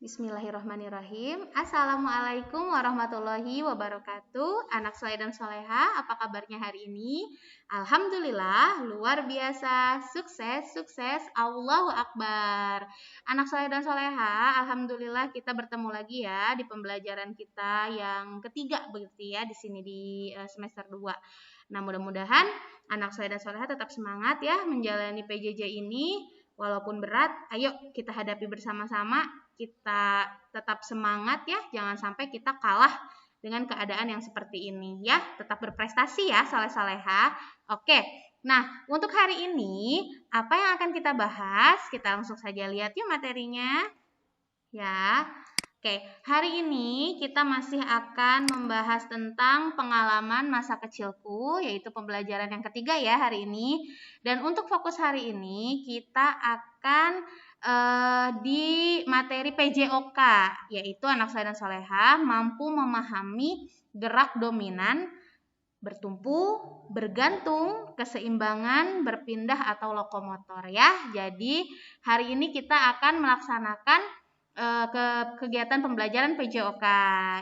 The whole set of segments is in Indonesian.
Bismillahirrahmanirrahim. Assalamualaikum warahmatullahi wabarakatuh. Anak soleh dan soleha, apa kabarnya hari ini? Alhamdulillah, luar biasa, sukses, Allahu Akbar. Anak soleh dan soleha, alhamdulillah kita bertemu lagi ya di pembelajaran kita yang ketiga begitu ya di sini di semester 2. Nah, mudah-mudahan anak soleh dan soleha tetap semangat ya menjalani PJJ ini. Walaupun berat, ayo kita hadapi bersama-sama, kita tetap semangat ya, jangan sampai kita kalah dengan keadaan yang seperti ini ya, tetap berprestasi ya soleh-soleha. Oke, nah untuk hari ini apa yang akan kita bahas? Kita langsung saja lihat yuk materinya ya. Oke, hari ini kita masih akan membahas tentang pengalaman masa kecilku, yaitu pembelajaran yang ketiga ya hari ini. Dan untuk fokus hari ini kita akan di materi PJOK, yaitu anak soleh dan soleha mampu memahami gerak dominan, bertumpu, bergantung, keseimbangan, berpindah atau lokomotor ya. Jadi hari ini kita akan melaksanakan kegiatan pembelajaran PJOK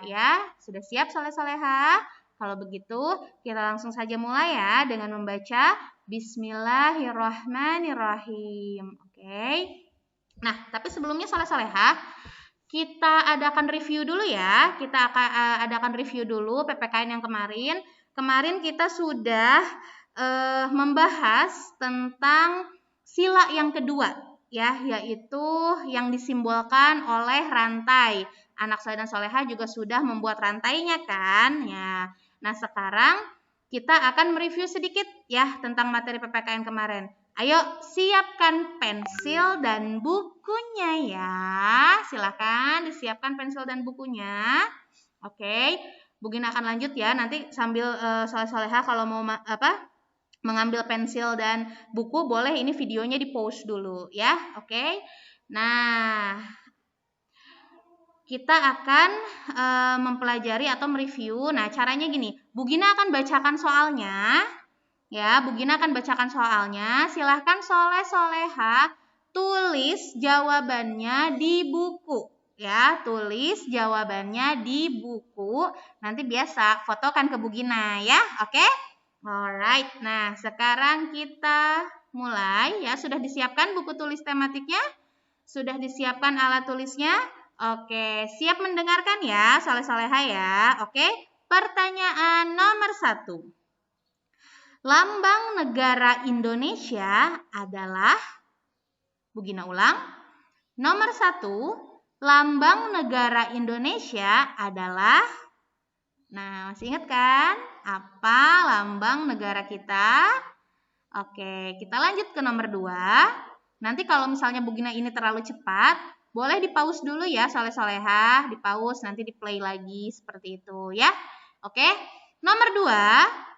ya. Sudah siap soleh-soleha? Kalau begitu kita langsung saja mulai ya dengan membaca Bismillahirrahmanirrahim. Oke. Nah, tapi sebelumnya soleh-soleha, kita adakan review dulu ya. Kita akan adakan review dulu PPKN yang kemarin. Kemarin kita sudah membahas tentang sila yang kedua ya, yaitu yang disimbolkan oleh rantai. Anak soleh dan soleha juga sudah membuat rantainya kan ya. Nah, sekarang kita akan mereview sedikit ya tentang materi PPKN kemarin. Ayo siapkan pensil dan bukunya ya. Silakan disiapkan pensil dan bukunya. Oke, Bu Gina akan lanjut ya. Nanti sambil soleh-soleha kalau mau mengambil pensil dan buku, boleh ini videonya di-pause dulu ya. Oke. Nah, kita akan mempelajari atau mereview. Nah, caranya gini. Bu Gina akan bacakan soalnya. Ya, Bu Gina akan bacakan soalnya. Silahkan soleh-soleha tulis jawabannya di buku. Ya, tulis jawabannya di buku. Nanti biasa fotokan ke Bu Gina ya. Oke? Alright, nah sekarang kita mulai ya. Sudah disiapkan buku tulis tematiknya? Sudah disiapkan alat tulisnya? Oke, siap mendengarkan ya, soleh-soleha ya. Oke, pertanyaan nomor 1. Lambang negara Indonesia adalah, Bu Gina ulang. Nomor 1, lambang negara Indonesia adalah, nah masih ingat kan? Apa lambang negara kita? Oke, kita lanjut ke nomor 2. Nanti kalau misalnya Bu Gina ini terlalu cepat, boleh di-pause dulu ya soleh-soleha. Di-pause, nanti di-play lagi seperti itu ya. Oke, nomor 2,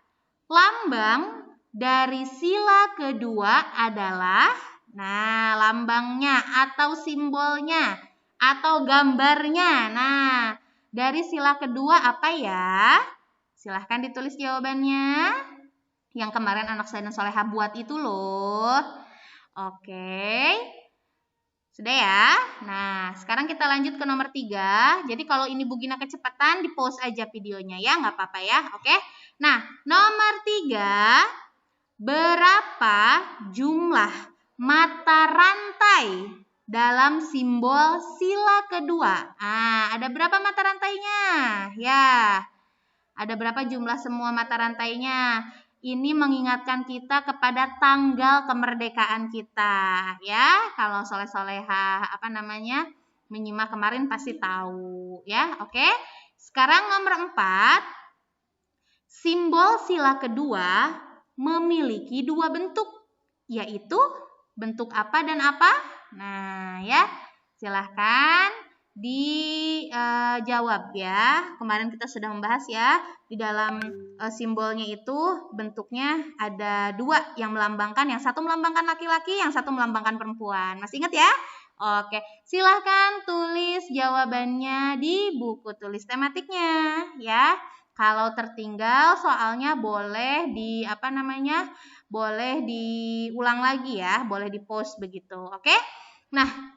lambang dari sila kedua adalah, nah lambangnya atau simbolnya atau gambarnya. Nah, dari sila kedua apa ya? Silahkan ditulis jawabannya. Yang kemarin anak saya dan soleha buat itu loh. Oke. Sudah ya? Nah, sekarang kita lanjut ke nomor 3. Jadi kalau ini Bu Gina kecepatan, di-pause aja videonya ya, nggak apa-apa ya. Oke. Nah, nomor 3. Berapa jumlah mata rantai dalam simbol sila kedua? Nah, ada berapa mata rantainya? Ya. Ada berapa jumlah semua mata rantainya? Ini mengingatkan kita kepada tanggal kemerdekaan kita, ya. Kalau soleh-soleha menyimak kemarin pasti tahu, ya. Oke. Sekarang nomor 4. Simbol sila kedua memiliki 2 bentuk, yaitu bentuk apa dan apa? Nah, ya. Silahkan dijawab ya. Kemarin kita sudah membahas ya, di dalam simbolnya itu bentuknya ada 2 yang melambangkan, yang satu melambangkan laki-laki, yang satu melambangkan perempuan. Masih ingat ya? Oke, silahkan tulis jawabannya di buku tulis tematiknya ya. Kalau tertinggal soalnya boleh boleh diulang lagi ya, boleh di-pause begitu. Oke? Nah,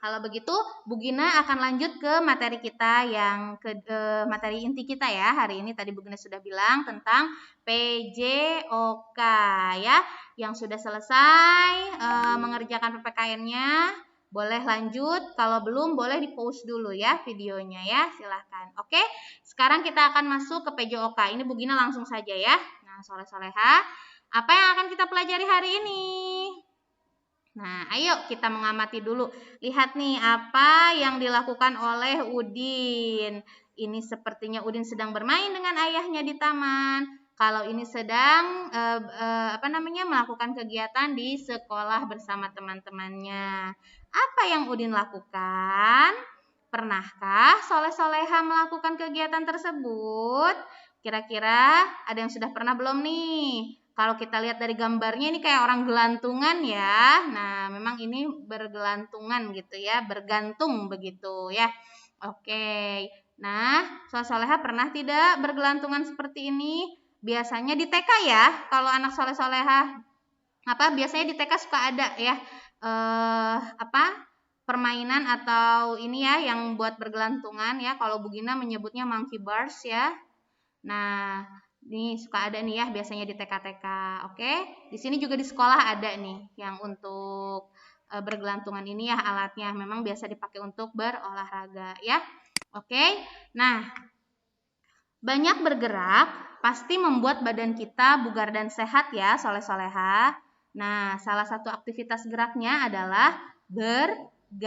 Kalau begitu, Bu Gina akan lanjut ke materi kita yang materi inti kita ya. Hari ini tadi Bu Gina sudah bilang tentang PJOK ya. Yang sudah selesai mengerjakan PPKN-nya, boleh lanjut. Kalau belum, boleh di-pause dulu ya videonya ya. Silahkan. Oke, sekarang kita akan masuk ke PJOK. Ini Bu Gina langsung saja ya. Nah, soleh-soleha, apa yang akan kita pelajari hari ini? Nah, ayo kita mengamati dulu. Lihat nih apa yang dilakukan oleh Udin. Ini sepertinya Udin sedang bermain dengan ayahnya di taman. Kalau ini sedang melakukan kegiatan di sekolah bersama teman-temannya. Apa yang Udin lakukan? Pernahkah soleh-soleha melakukan kegiatan tersebut? Kira-kira ada yang sudah pernah belum nih? Kalau kita lihat dari gambarnya ini kayak orang gelantungan ya. Nah, memang ini bergelantungan gitu ya, bergantung begitu ya. Oke. Nah, soleh-soleha pernah tidak bergelantungan seperti ini? Biasanya di TK ya. Kalau anak soleh-soleha biasanya di TK suka ada ya permainan atau ini ya yang buat bergelantungan ya. Kalau Bu Gina menyebutnya monkey bars ya. Nah, ini suka ada nih ya biasanya di TK-TK. Oke. Di sini juga di sekolah ada nih yang untuk bergelantungan ini ya alatnya. Memang biasa dipakai untuk berolahraga ya. Oke. Nah, banyak bergerak pasti membuat badan kita bugar dan sehat ya, soleh-soleha. Nah, salah satu aktivitas geraknya adalah bergantung.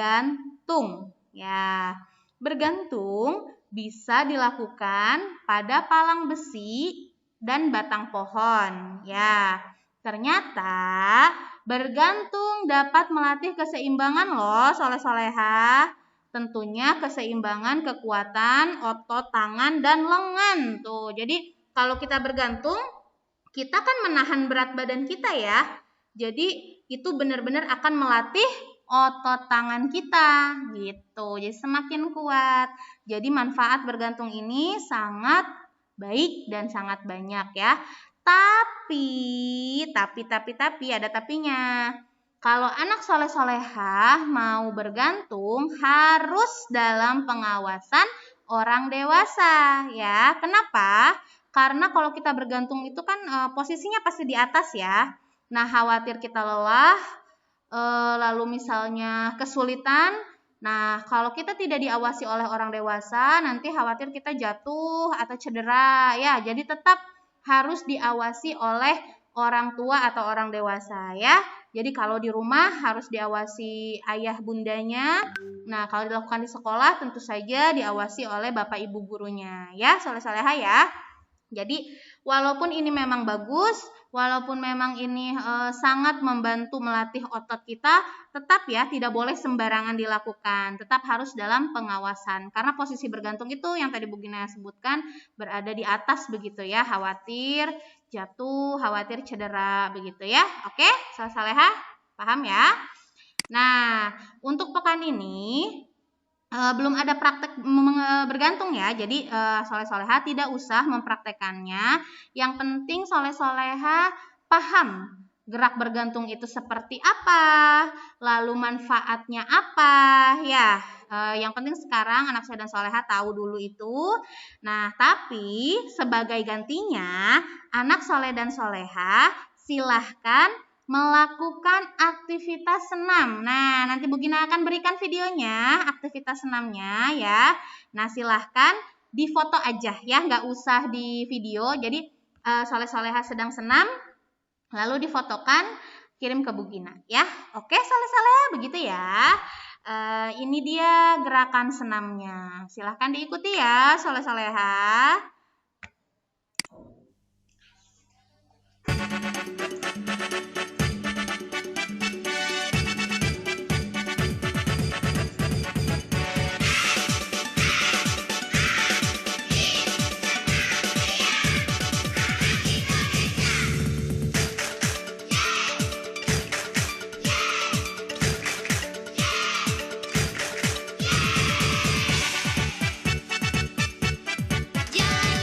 Ya, bergantung bisa dilakukan pada palang besi dan batang pohon. Ya, ternyata bergantung dapat melatih keseimbangan loh, soleh-soleha. Tentunya keseimbangan kekuatan otot tangan dan lengan. Tuh, jadi kalau kita bergantung, kita kan menahan berat badan kita ya. Jadi itu benar-benar akan melatih otot tangan kita gitu. Jadi semakin kuat. Jadi manfaat bergantung ini sangat baik dan sangat banyak ya. Tapi ada tapinya. Kalau anak soleh-soleha mau bergantung harus dalam pengawasan orang dewasa ya. Kenapa? Karena kalau kita bergantung itu kan posisinya pasti di atas ya. Nah, khawatir kita lelah, lalu misalnya kesulitan. Nah, kalau kita tidak diawasi oleh orang dewasa, nanti khawatir kita jatuh atau cedera ya. Jadi tetap harus diawasi oleh orang tua atau orang dewasa ya. Jadi kalau di rumah harus diawasi ayah bundanya. Nah, kalau dilakukan di sekolah tentu saja diawasi oleh bapak ibu gurunya ya, soleh-soleha ya. Jadi walaupun ini memang bagus, walaupun memang ini sangat membantu melatih otot kita, tetap ya tidak boleh sembarangan dilakukan. Tetap harus dalam pengawasan. Karena posisi bergantung itu yang tadi Bu Gina sebutkan berada di atas begitu ya. Khawatir jatuh, khawatir cedera begitu ya. Oke, soleh-soleha? Paham ya? Nah, untuk pekan ini belum ada praktek bergantung ya. Jadi soleh-soleha tidak usah mempraktekannya. Yang penting soleh-soleha paham gerak bergantung itu seperti apa, lalu manfaatnya apa ya. Yang penting sekarang anak soleh dan soleha tahu dulu itu. Nah, tapi sebagai gantinya anak soleh dan soleha silahkan melakukan aktivitas senam. Nah, nanti Bu Gina akan berikan videonya, aktivitas senamnya ya. Nah, silahkan difoto aja ya, nggak usah di video. Jadi, soleh-soleha sedang senam, lalu difotokan, kirim ke Bu Gina ya. Oke, soleh-soleha begitu ya. Ini dia gerakan senamnya. Silahkan diikuti ya, soleh-soleha. Jalan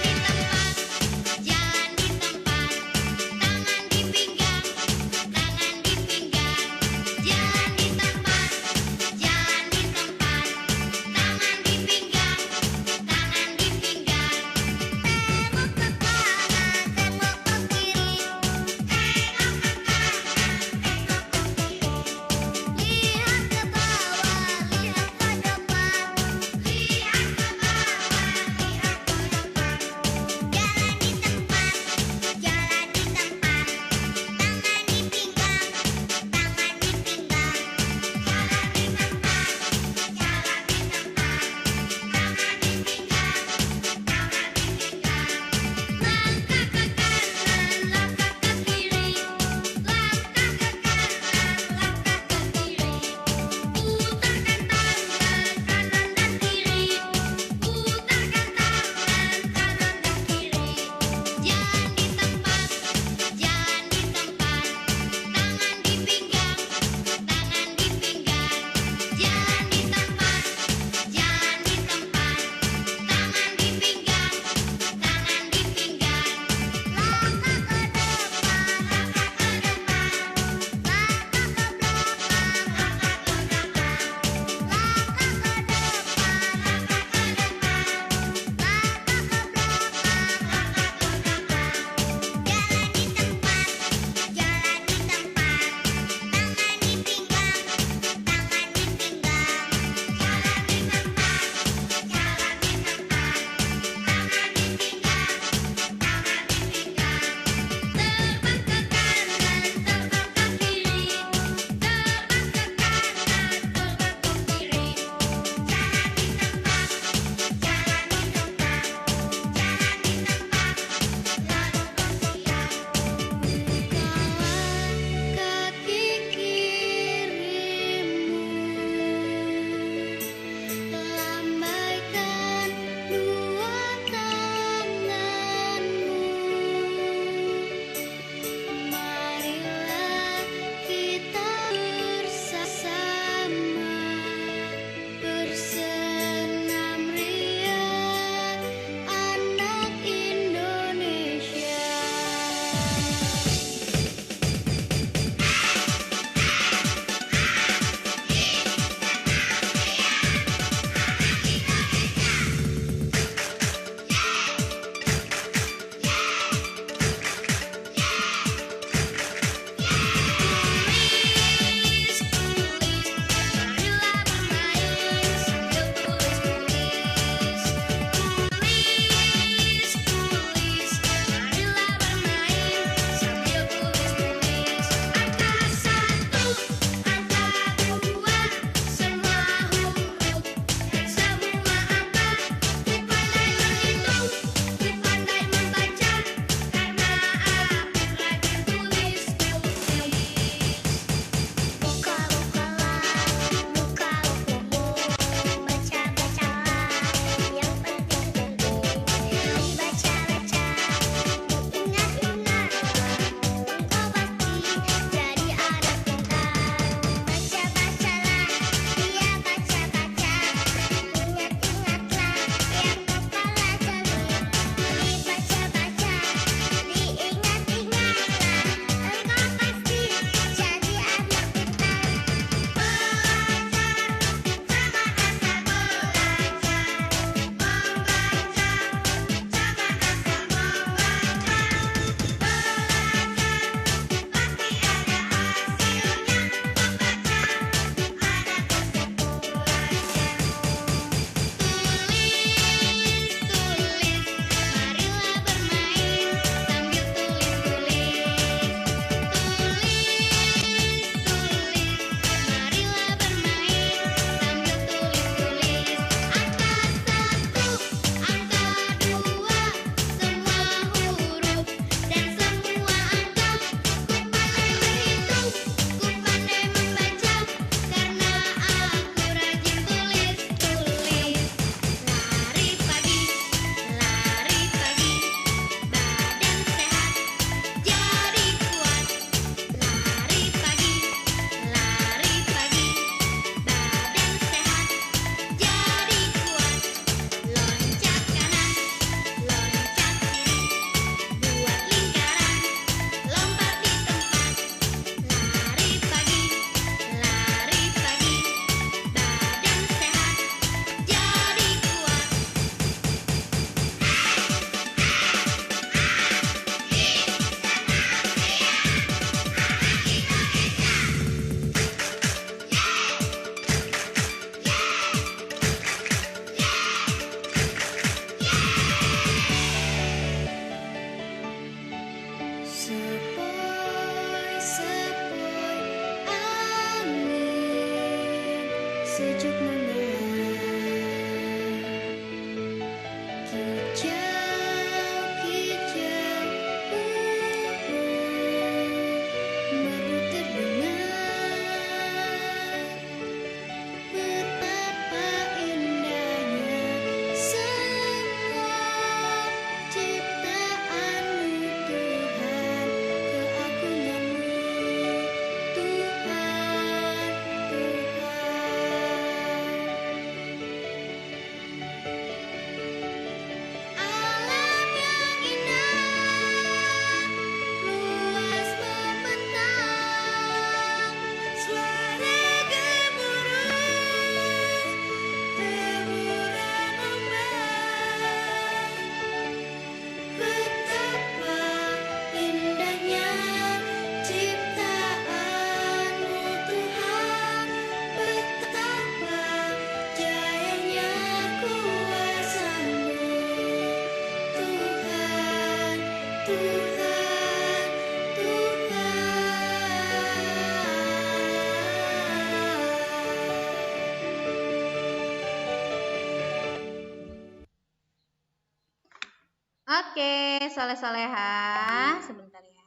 Oke, soleh-soleha. Sebentar ya.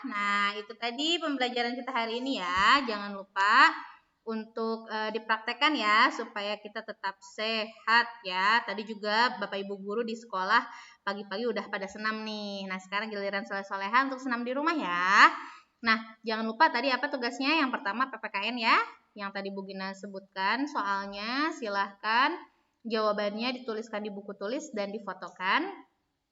Nah, itu tadi pembelajaran kita hari ini ya. Jangan lupa untuk dipraktekkan ya supaya kita tetap sehat ya. Tadi juga Bapak Ibu guru di sekolah pagi-pagi udah pada senam nih. Nah, sekarang giliran soleh-soleha untuk senam di rumah ya. Nah, jangan lupa tadi apa tugasnya? Yang pertama PPKN ya. Yang tadi Bu Gina sebutkan soalnya silahkan jawabannya dituliskan di buku tulis dan difotokan.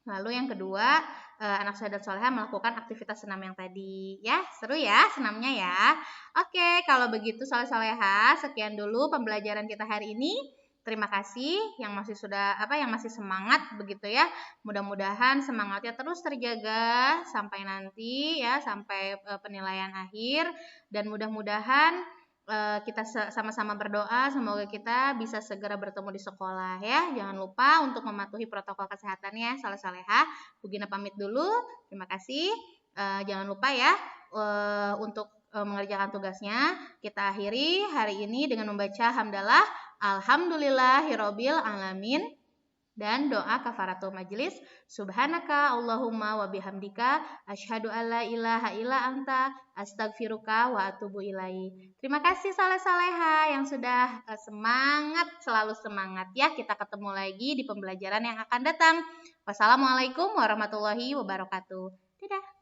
Lalu yang kedua, anak soleh dan soleha melakukan aktivitas senam yang tadi. Ya, seru ya senamnya ya. Oke, kalau begitu soleh-soleha, sekian dulu pembelajaran kita hari ini. Terima kasih yang masih semangat begitu ya. Mudah-mudahan semangatnya terus terjaga sampai nanti ya, sampai penilaian akhir, dan mudah-mudahan kita sama-sama berdoa semoga kita bisa segera bertemu di sekolah ya. Jangan lupa untuk mematuhi protokol kesehatannya. Soleh-soleha, Bu Gina pamit dulu. Terima kasih. Jangan lupa ya untuk mengerjakan tugasnya. Kita akhiri hari ini dengan membaca hamdalah alhamdulillahirabbil alamin dan doa kafaratul majelis. Subhanaka Allahumma wa bihamdika asyhadu alla ilaha illa anta astaghfiruka wa atubu ilaik. Terima kasih soleh-soleha yang sudah semangat, selalu semangat ya. Kita ketemu lagi di pembelajaran yang akan datang. Wassalamualaikum warahmatullahi wabarakatuh. Dadah.